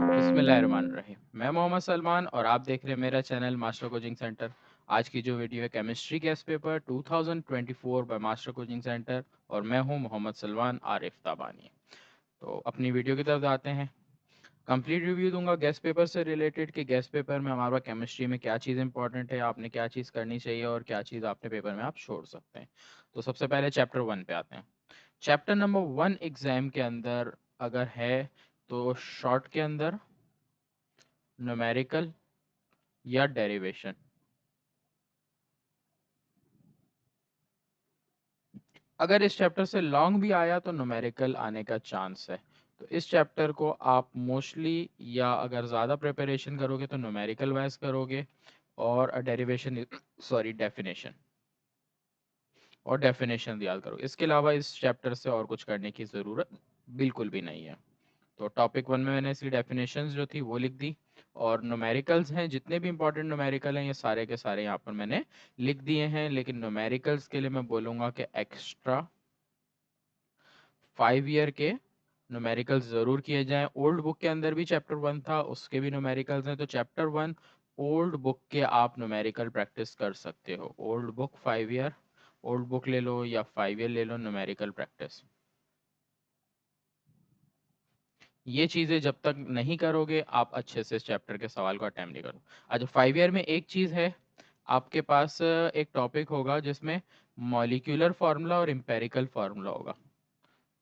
बिस्मिल्लाहिर्रहमानिर्रहीम। मैं मोहम्मद सलमान और आप देख रहे हैं मेरा चैनल मास्टर कोचिंग सेंटर। आज की जो वीडियो है chemistry guest paper 2024 by master coaching centre और मैं हूं मोहम्मद सलमान आरिफ ताबानी। तो अपनी वीडियो की तरफ आते हैं। कंप्लीट रिव्यू दूंगा गेस्ट पेपर से रिलेटेड कि गेस्ट पेपर में हमारा केमिस्ट्री में क्या चीज़ इंपॉर्टेंट है, आपने क्या चीज़ करनी चाहिए और क्या चीज़ आपने पेपर में आप छोड़ सकते हैं। तो सबसे पहले चैप्टर 1 पे आते हैं। चैप्टर नंबर 1 एग्जाम के अंदर अगर है तो शॉर्ट के अंदर न्यूमेरिकल या डेरिवेशन। अगर इस चैप्टर से लॉन्ग भी आया तो न्यूमेरिकल आने का चांस है। तो इस चैप्टर को आप मोस्टली या अगर ज़्यादा प्रिपरेशन करोगे तो न्यूमेरिकल वाइज करोगे और डेरिवेशन सॉरी डेफिनेशन याद करो। इसके अलावा इस चैप्टर से और कुछ करने की ज़रूरत बिल्कुल भी नहीं है। तो टॉपिक 1 में मैंने इसकी डेफिनेशंस जो थी वो लिख दी और न्यूमेरिकल्स हैं, जितने भी इंपॉर्टेंट न्यूमेरिकल हैं ये सारे के सारे यहाँ पर मैंने लिख दिए हैं। लेकिन न्यूमेरिकल्स के लिए मैं बोलूँगा कि एक्स्ट्रा 5 ईयर के न्यूमेरिकल्स ज़रूर किए जाएं। ओल्ड बुक के अंदर भी चैप्टर 1 था, उसके भी न्यूमेरिकल्स हैं। तो चैप्टर 1 ओल्ड बुक के आप न्यूमेरिकल प्रैक्टिस कर सकते हो। Old book 5 year old book ले लो या 5 ईयर ले लो, न्यूमेरिकल प्रैक्टिस। ये चीज़ें जब तक नहीं करोगे आप अच्छे से इस चैप्टर के सवाल को अटेम्प्ट नहीं करो। अच्छा, 5 ईयर में एक चीज़ है, आपके पास एक टॉपिक होगा जिसमें मॉलिक्यूलर फार्मूला और एम्पेरिकल फार्मूला होगा।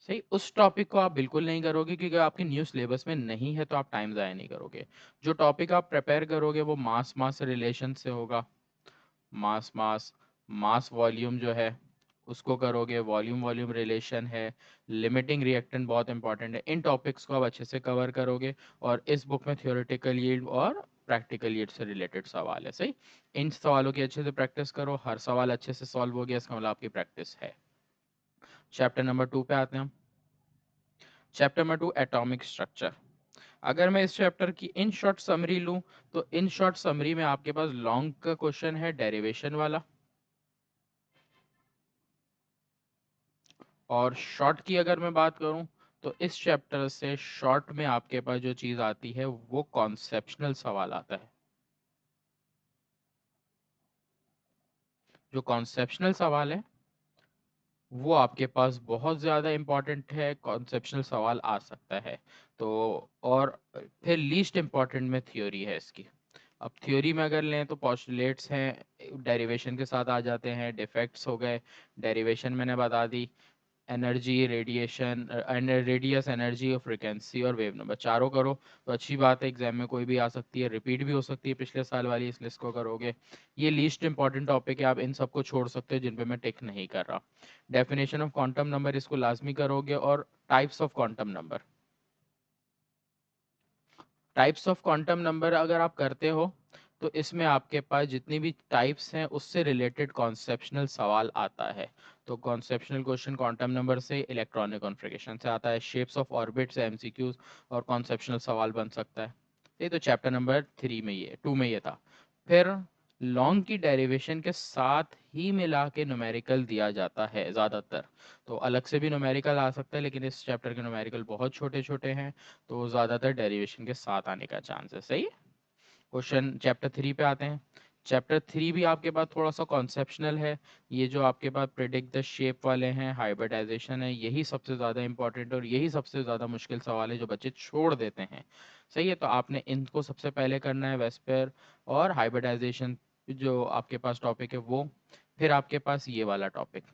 सही, उस टॉपिक को आप बिल्कुल नहीं करोगे क्योंकि आपके न्यू सिलेबस में नहीं है, तो आप टाइम ज़ाया नहीं करोगे। जो टॉपिक आप प्रिपेयर करोगे वो मास मास रिलेशन से होगा। मास मास मास वॉल्यूम जो है उसको करोगे, वॉल्यूम वॉल्यूम रिलेशन है, लिमिटिंग रिएक्टेंट बहुत इंपॉर्टेंट है। इन टॉपिक्स को आप अच्छे से कवर करोगे और इस बुक में थियोरेटिकल यील्ड और प्रैक्टिकल यील्ड से रिलेटेड सवाल है। सही, इन सवालों की अच्छे से प्रैक्टिस करो, हर सवाल अच्छे से सॉल्व हो गया इसका मतलब आपकी प्रैक्टिस है। चैप्टर नंबर 2 पे आते हैं हम। Chapter number 2 atomic structure. अगर मैं इस चैप्टर की इन शॉर्ट समरी लूं तो इन शॉर्ट समरी में आपके पास लॉन्ग का क्वेश्चन है डेरिवेशन वाला, और शॉर्ट की अगर मैं बात करूं तो इस चैप्टर से शॉर्ट में आपके पास जो चीज आती है वो कॉन्सेप्शनल सवाल आता है। जो कॉन्सेप्शनल सवाल है वो आपके पास बहुत ज़्यादा इंपॉर्टेंट है, कॉन्सेप्शनल सवाल आ सकता है। तो और फिर लीस्ट इंपॉर्टेंट में थ्योरी है इसकी। अब थ्योरी में अगर लें तो पोस्टुलेट्स हैं, डेरिवेशन के साथ आ जाते हैं, डिफेक्ट्स हो गए, डेरिवेशन मैंने बता दी, एनर्जी, रेडिएशन, रेडियस, एनर्जी और फ्रिक्वेंसी और वेव नंबर, चारों करो तो अच्छी बात है। एग्जाम में कोई भी आ सकती है, रिपीट भी हो सकती है पिछले साल वाली, इसलिए इसको करोगे। ये लीस्ट इंपॉर्टेंट टॉपिक है, आप इन सबको छोड़ सकते हो जिन पे मैं टिक नहीं कर रहा। डेफिनेशन ऑफ क्वांटम नंबर इसको लाजमी करोगे और types of quantum number. Types of quantum number अगर आप करते हो तो इसमें आपके पास जितनी भी टाइप्स हैं उससे रिलेटेड कॉन्सेप्शनल सवाल आता है। तो कॉन्सेप्शनल क्वेश्चन क्वांटम नंबर से, इलेक्ट्रॉनिक कॉन्फ़िगरेशन से आता है, शेप्स ऑफ ऑर्बिट से एमसीक्यूज और कॉन्सेप्शनल सवाल बन सकता है। ये तो चैप्टर नंबर 3 में ये 2 में ये था। फिर लॉन्ग की डेरिवेशन के साथ ही मिला के न्यूमेरिकल दिया जाता है ज़्यादातर। तो अलग से भी न्यूमेरिकल आ सकता है लेकिन इस चैप्टर के न्यूमेरिकल बहुत छोटे छोटे हैं, तो ज़्यादातर डेरिवेशन के साथ आने का चांस है। सही है। क्वेश्चन चैप्टर 3 पे आते हैं। चैप्टर 3 भी आपके पास थोड़ा सा कॉन्सेप्शनल है। ये जो आपके पास प्रिडिक्ट द शेप वाले हैं, हाइब्रिडाइजेशन है, यही सबसे ज़्यादा इंपॉर्टेंट और यही सबसे ज़्यादा मुश्किल सवाल है जो बच्चे छोड़ देते हैं। सही है, तो आपने इनको सबसे पहले करना है, वेस्पर और हाइब्रिडाइजेशन जो आपके पास टॉपिक है वो। फिर आपके पास ये वाला टॉपिक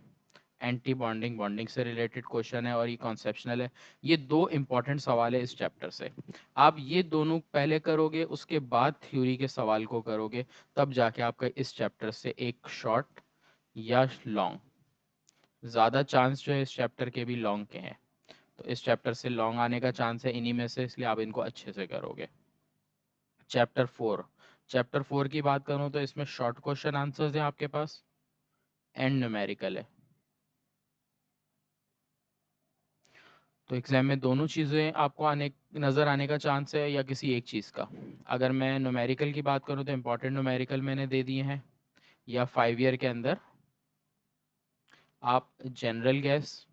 एंटी बॉन्डिंग, बॉन्डिंग से रिलेटेड क्वेश्चन है और ये कॉन्सेप्शनल है। ये दो इंपॉर्टेंट सवाल है इस चैप्टर से। आप ये दोनों पहले करोगे उसके बाद थ्योरी के सवाल को करोगे, तब जाके आपका इस चैप्टर से एक शॉर्ट या लॉन्ग, ज़्यादा चांस जो है इस चैप्टर के भी लॉन्ग के हैं। तो इस चैप्टर से लॉन्ग आने का चांस है इन्हीं में से, इसलिए आप इनको अच्छे से करोगे। चैप्टर 4। चैप्टर 4 की बात करूं तो इसमें शॉर्ट क्वेश्चन आंसर्स हैं आपके पास, एंड न्यूमेरिकल है। तो एग्जाम में दोनों चीज़ें आपको आने नज़र आने का चांस है या किसी एक चीज़ का। अगर मैं न्यूमेरिकल की बात करूं तो इंपॉर्टेंट न्यूमेरिकल मैंने दे दिए हैं, या 5 ईयर के अंदर आप जनरल गैस,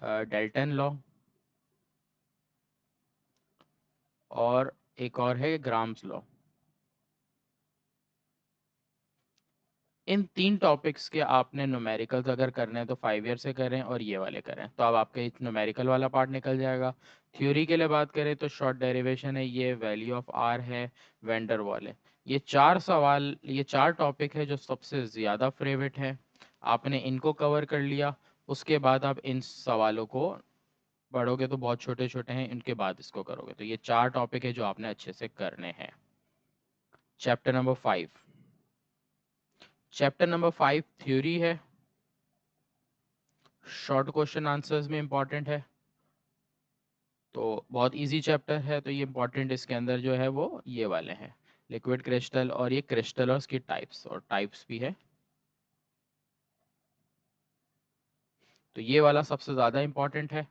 डेल्टन लॉ, और एक और है ग्राम्स लॉ। इन 3 टॉपिक्स के आपने न्यूमेरिकल्स अगर करने हैं तो 5 ईयर से करें और ये वाले करें तो अब आपका न्यूमेरिकल वाला पार्ट निकल जाएगा। थ्योरी के लिए बात करें तो शॉर्ट डेरिवेशन है, ये वैल्यू ऑफ आर है, वेंडर वॉल है। ये 4 सवाल, ये 4 टॉपिक है जो सबसे ज़्यादा फेवरेट है। आपने इनको कवर कर लिया, उसके बाद आप इन सवालों को पढ़ोगे तो बहुत छोटे छोटे हैं, इनके बाद इसको करोगे। तो ये 4 टॉपिक है जो आपने अच्छे से करने हैं। Chapter number 5, chapter number 5 theory है, शॉर्ट क्वेश्चन आंसर्स में इंपॉर्टेंट है, तो बहुत इजी चैप्टर है। तो ये इंपॉर्टेंट इसके अंदर जो है वो ये वाले हैं, लिक्विड क्रिस्टल और ये क्रिस्टल्स की टाइप्स, और टाइप्स भी है। तो ये वाला सबसे ज़्यादा इंपॉर्टेंट है।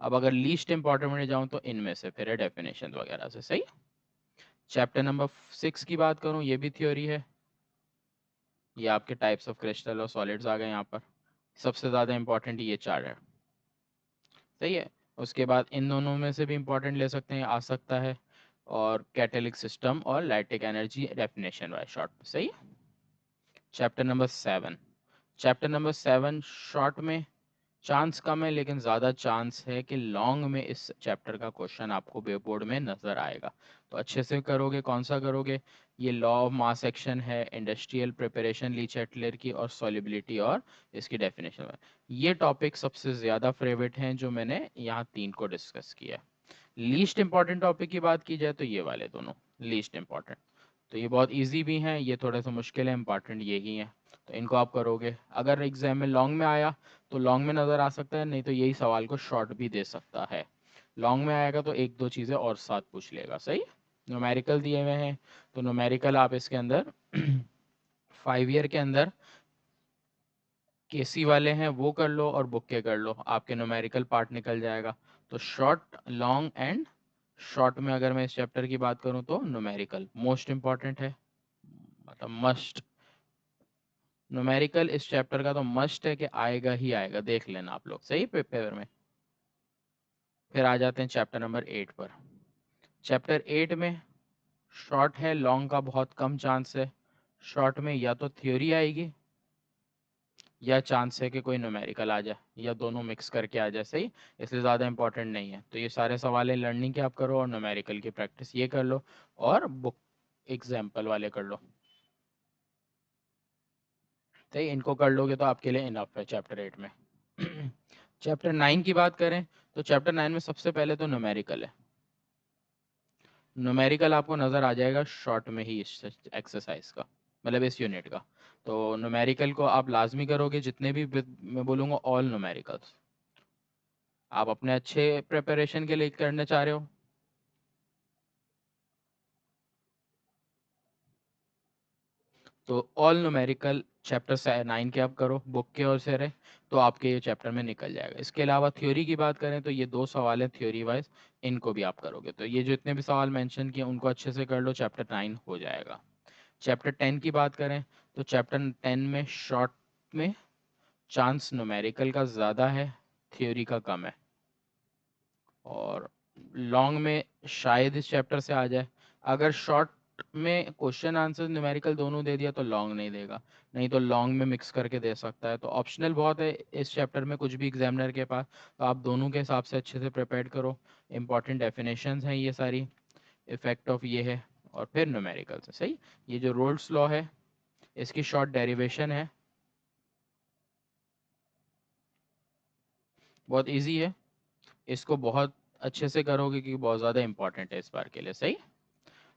अब अगर लीस्ट इंपॉर्टेंट में जाऊँ तो इनमें से फिर है डेफिनेशन वगैरह से, सही। चैप्टर नंबर 6 की बात करूँ, ये भी थ्योरी है। ये आपके टाइप्स ऑफ क्रिस्टल और सॉलिड्स आ गए यहाँ पर। सबसे ज़्यादा इंपॉर्टेंट ये 4 है, सही है। उसके बाद इन दोनों में से भी इंपॉर्टेंट ले सकते हैं, आ सकता है, और कैटेलिक सिस्टम और lytic energy definition wise short, सही। Chapter number 7, chapter number 7 short में चांस कम है, लेकिन ज़्यादा चांस है कि लॉन्ग में इस चैप्टर का क्वेश्चन आपको बोर्ड में नज़र आएगा। तो अच्छे से करोगे, कौन सा करोगे, ये लॉ ऑफ मास सेक्शन है, इंडस्ट्रियल प्रिपरेशन ली चैटलर की, और सॉलिबिलिटी और इसकी डेफिनेशन है। ये टॉपिक सबसे ज़्यादा फेवरेट हैं जो मैंने यहाँ 3 को डिस्कस किया है। लीस्ट इंपॉर्टेंट टॉपिक की बात की जाए तो ये वाले दोनों लीस्ट इंपॉर्टेंट। तो ये बहुत इजी भी हैं, ये थोड़े से मुश्किल है, इंपॉर्टेंट यही हैं। तो इनको आप करोगे, अगर एग्जाम में लॉन्ग में आया तो लॉन्ग में नज़र आ सकता है, नहीं तो यही सवाल को शॉर्ट भी दे सकता है। लॉन्ग में आएगा तो एक दो चीज़ें और साथ पूछ लेगा, सही। न्यूमेरिकल दिए हुए हैं, तो न्यूमेरिकल आप इसके अंदर 5 ईयर के अंदर केसी वाले हैं वो कर लो और बुक के कर लो, आपके न्यूमेरिकल पार्ट निकल जाएगा। तो शॉर्ट, लॉन्ग एंड शॉर्ट में अगर मैं इस चैप्टर की बात करूं तो न्यूमेरिकल मोस्ट इंपॉर्टेंट है, मतलब मस्ट। न्यूमेरिकल इस चैप्टर का तो मस्ट है कि आएगा ही आएगा, देख लेना आप लोग, सही पेपर में। फिर आ जाते हैं चैप्टर नंबर 8 पर। चैप्टर 8 में शॉर्ट है, लॉन्ग का बहुत कम चांस है। शॉर्ट में या तो थ्योरी आएगी या चांस है कि कोई न्यूमेरिकल आ जाए, या दोनों मिक्स करके आ जाए, सही। इसलिए ज़्यादा इंपॉर्टेंट नहीं है। तो ये सारे सवाल है लर्निंग के आप करो, और न्यूमेरिकल की प्रैक्टिस ये कर लो, और बुक एग्जाम्पल वाले कर लो। तो इनको कर लोगे तो आपके लिए इनफ है चैप्टर 8 में। चैप्टर 9 की बात करें तो चैप्टर 9 में सबसे पहले तो न्यूमेरिकल है। न्यूमेरिकल आपको नज़र आ जाएगा शॉर्ट में ही इस एक्सरसाइज का, मतलब इस यूनिट का। तो न्यूमेरिकल को आप लाजमी करोगे, जितने भी मैं बोलूँगा ऑल न्यूमेरिकल्स आप अपने अच्छे प्रिपरेशन के लिए करने चाह रहे हो। तो ऑल न्यूमेरिकल चैप्टर 9 के आप करो, बुक के और से रहे, तो आपके ये चैप्टर में निकल जाएगा। इसके अलावा थ्योरी की बात करें तो ये 2 सवाल है थ्योरी वाइज, इनको भी आप करोगे तो ये जो इतने भी सवाल मेंशन किए उनको अच्छे से कर लो, चैप्टर 9 हो जाएगा। चैप्टर 10 की बात करें तो चैप्टर 10 में शॉर्ट में चांस न्यूमेरिकल का ज़्यादा है, थ्योरी का कम है। और लॉन्ग में शायद इस चैप्टर से आ जाए। अगर शॉर्ट में क्वेश्चन आंसर न्यूमेरिकल दोनों दे दिया तो लॉन्ग नहीं देगा, नहीं तो लॉन्ग में मिक्स करके दे सकता है। तो ऑप्शनल बहुत है इस चैप्टर में कुछ भी एग्जामिनर के पास, तो आप दोनों के हिसाब से अच्छे से प्रिपेयर करो। इंपॉर्टेंट डेफिनेशंस हैं ये सारी, इफेक्ट ऑफ ये है, और फिर न्यूमेरिकल से, सही। ये जो रोल्स लॉ है इसकी शॉर्ट डेरिवेशन है, बहुत ईजी है। इसको बहुत अच्छे से करोगे क्योंकि बहुत ज़्यादा इंपॉर्टेंट है इस बार के लिए, सही।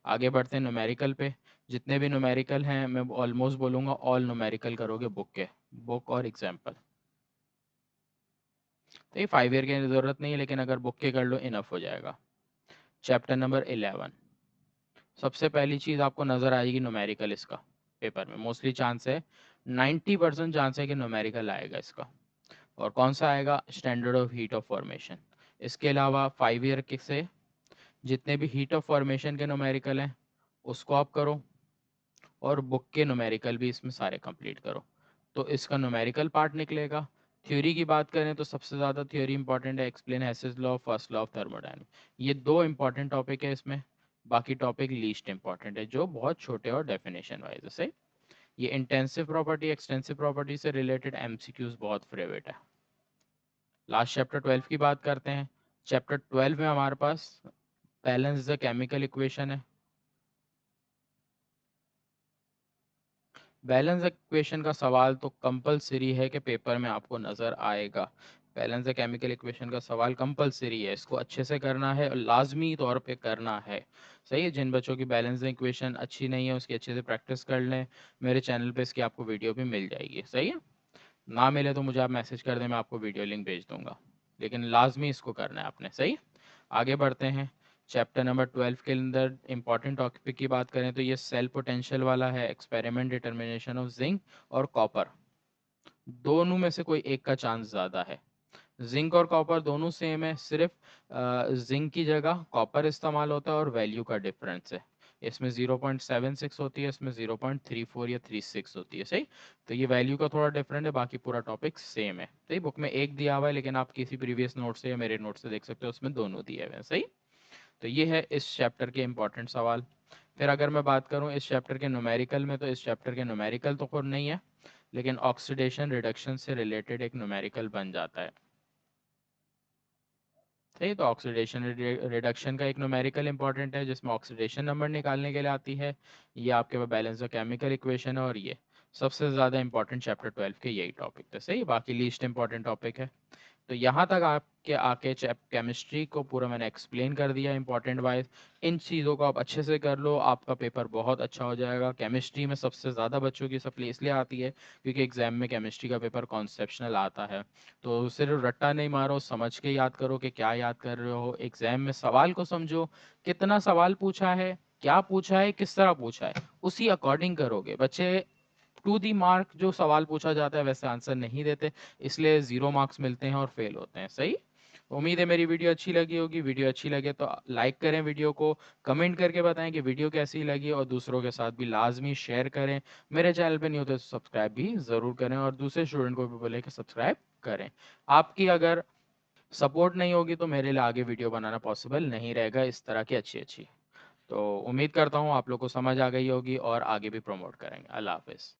आगे बढ़ते हैं न्यूमेरिकल पे। जितने भी न्यूमेरिकल हैं मैं ऑलमोस्ट बोलूँगा ऑल न्यूमेरिकल करोगे बुक के, बुक और एग्जाम्पल। तो ये 5 ईयर की ज़रूरत नहीं है, लेकिन अगर बुक के कर लो इनफ हो जाएगा। चैप्टर नंबर 11, सबसे पहली चीज़ आपको नज़र आएगी न्यूमेरिकल, इसका पेपर में मोस्टली चांस है, 90% चांस है कि न्यूमेरिकल आएगा इसका। और कौन सा आएगा, standard of heat of formation. इसके अलावा 5 ईयर के से जितने भी हीट ऑफ फॉर्मेशन के न्यूमेरिकल हैं उसको आप करो, और बुक के न्यूमेरिकल भी इसमें सारे कंप्लीट करो। तो इसका न्यूमेरिकल पार्ट निकलेगा, थ्योरी की बात करें तो सबसे ज़्यादा थ्योरी इंपॉर्टेंट है, explain Hess's law, first law of thermodynamics, ये दो इंपॉर्टेंट टॉपिक है इसमें। बाकी टॉपिक लीस्ट इंपॉर्टेंट है जो बहुत छोटे और डेफिनेशन वाइज से। ये इंटेंसिव प्रॉपर्टी एक्सटेंसिव प्रॉपर्टी से रिलेटेड एमसीक्यूज बहुत फेवरेट है। लास्ट चैप्टर 12 की बात करते हैं। चैप्टर 12 में हमारे पास बैलेंस द केमिकल इक्वेशन है। बैलेंस इक्वेशन का सवाल तो कंपलसरी है कि पेपर में आपको नज़र आएगा। बैलेंस केमिकल इक्वेशन का सवाल कंपलसरी है, इसको अच्छे से करना है और लाजमी तौर पे करना है। सही है, जिन बच्चों की बैलेंस इक्वेशन अच्छी नहीं है उसकी अच्छे से प्रैक्टिस कर लें। मेरे चैनल पे इसकी आपको वीडियो भी मिल जाएगी। सही है, ना मिले तो मुझे आप मैसेज कर दें, मैं आपको वीडियो लिंक भेज दूंगा, लेकिन लाजमी इसको करना है आपने। सही, आगे बढ़ते हैं। चैप्टर नंबर 12 के अंदर इंपॉर्टेंट टॉपिक की बात करें तो ये सेल पोटेंशियल वाला है, एक्सपेरिमेंट डिटर्मिनेशन ऑफ जिंक और कॉपर, दोनों में से कोई एक का चांस ज़्यादा है। जिंक और कॉपर दोनों सेम है, सिर्फ जिंक की जगह कॉपर इस्तेमाल होता है और वैल्यू का डिफरेंस है। इसमें 0.76 होती है, इसमें 0.34 या 36 होती है। सही, तो ये वैल्यू का थोड़ा डिफरेंट है, बाकी पूरा टॉपिक सेम है। सही, बुक में एक दिया हुआ है लेकिन आप किसी प्रीवियस नोट से या मेरे नोट से देख सकते हो, उसमें दोनों दिए हुए हैं। सही, तो ये है इस चैप्टर के इंपॉर्टेंट सवाल। फिर अगर मैं बात करूं इस चैप्टर के न्यूमेरिकल में, तो इस चैप्टर के न्यूमेरिकल तो खुद नहीं है, लेकिन ऑक्सीडेशन रिडक्शन से रिलेटेड एक न्यूमेरिकल बन जाता है। सही, तो ऑक्सीडेशन रिडक्शन का एक न्यूमेरिकल इंपॉर्टेंट है जिसमें ऑक्सीडेशन नंबर निकालने के लिए आती है। ये आपके पास बैलेंस ऑफ केमिकल इक्वेशन है और ये सबसे ज़्यादा इंपॉर्टेंट चैप्टर 12 के यही टॉपिक थे। सही, बाकी लीस्ट इंपॉर्टेंट टॉपिक है। तो यहाँ तक आपके आके चैप केमिस्ट्री को पूरा मैंने एक्सप्लेन कर दिया इंपॉर्टेंट वाइज। इन चीज़ों को आप अच्छे से कर लो, आपका पेपर बहुत अच्छा हो जाएगा। केमिस्ट्री में सबसे ज़्यादा बच्चों की सप्ली इसलिए आती है क्योंकि एग्जाम में केमिस्ट्री का पेपर कॉन्सेप्शनल आता है। तो सिर्फ रट्टा नहीं मारो, समझ के याद करो कि क्या याद कर रहे हो। एग्जाम में सवाल को समझो, कितना सवाल पूछा है, क्या पूछा है, किस तरह पूछा है, उसी अकॉर्डिंग करोगे। बच्चे टू दी मार्क जो सवाल पूछा जाता है वैसे आंसर नहीं देते, इसलिए 0 मार्क्स मिलते हैं और फेल होते हैं। सही, उम्मीद है मेरी वीडियो अच्छी लगी होगी। वीडियो अच्छी लगे तो लाइक करें वीडियो को, कमेंट करके बताएं कि वीडियो कैसी लगी, और दूसरों के साथ भी लाजमी शेयर करें। मेरे चैनल पे नहीं होते तो सब्सक्राइब भी ज़रूर करें और दूसरे स्टूडेंट को भी बोले कि सब्सक्राइब करें। आपकी अगर सपोर्ट नहीं होगी तो मेरे लिए आगे वीडियो बनाना पॉसिबल नहीं रहेगा इस तरह की अच्छी अच्छी। तो उम्मीद करता हूँ आप लोग को समझ आ गई होगी और आगे भी प्रमोट करेंगे। अल्लाह हाफिज़।